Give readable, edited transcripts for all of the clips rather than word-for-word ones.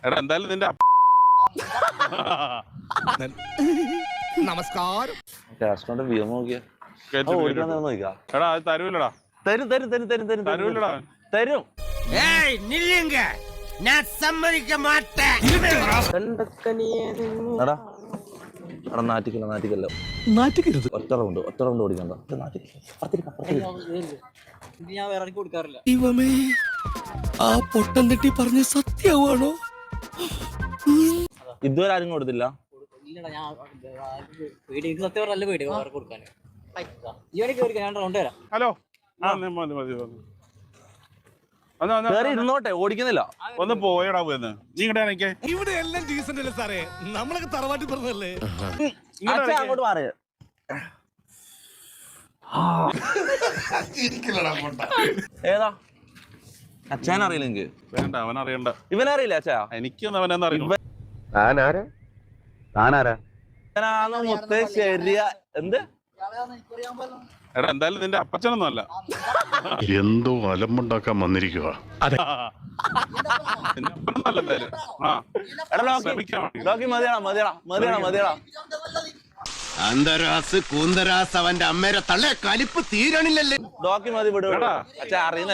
എടാ എന്തായാലും നിന്റെ നമസ്കാരം. എടാ അത് തരൂലടാ. തരൂലടാ. തരും. നാറ്റിക്കരുത്. ഒറ്റ റൗണ്ട് ഓടിക്കണ്ട. ഞാൻ വേറെ കൊടുക്കാറില്ല. ദൈവമേ, ആ പൊട്ടൻ തെറ്റി പറഞ്ഞ സത്യമാണോ? ഇതുവരെ ആരും കൊടുത്തില്ല. ഇല്ലടാ, ഞാൻ എനിക്ക് സത്യം പറഞ്ഞല്ല പേടി വേറെ കൊടുക്കാൻ. ഈവനെ കയറി ഞാൻ റൗണ്ട് തരാം. ഹലോ, ഇരുന്നോട്ടെ, ഓടിക്കുന്നില്ല. ഒന്ന് പോയടാ പോയെന്ന്. നീ ഇങ്ങോട്ട് എനിക്ക് ഇവിടെ എല്ലാം ഡീസന്റ് അല്ലേ സാറേ? നമ്മളൊക്കെ തറവാട്ടി പറഞ്ഞല്ലേ? അങ്ങോട്ട് മാറി. ഏതാ അച്ഛൻ അറിയില്ല എനിക്ക്. വേണ്ട, അവനറിയണ്ട. ഇവനറിയില്ല അച്ഛാ? എനിക്കൊന്നും അവനെന്ന് അറിയില്ല. മുത്തേ ശരിയാ. എന്ത്? എടാ എന്തായാലും നിന്റെ അപ്പച്ചനൊന്നും അല്ല. എന്തോ അലമ്പുണ്ടാക്കാൻ വന്നിരിക്കുക. നിന്റെ അപ്പനൊന്നും അല്ല എന്തായാലും. മതിയടാ. അന്തരാസ് കൂന്തരാസ് അവന്റെ അമ്മേരെ തള്ളേ കലിപ്പ് തീരണില്ലല്ലേ. ഡോക്കി മതി, വിട. അച്ഛാ അറിയുന്ന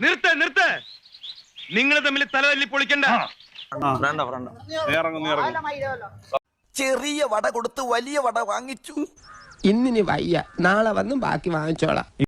നിർത്ത് നിങ്ങൾ തമ്മിൽ തലതല്ലി പൊളിക്കണ്ട. ചെറിയ വട കൊടുത്ത് വലിയ വട വാങ്ങിച്ചു. ഇന്നിനി വയ്യ, നാളെ വന്നും ബാക്കി വാങ്ങിച്ചോളാം.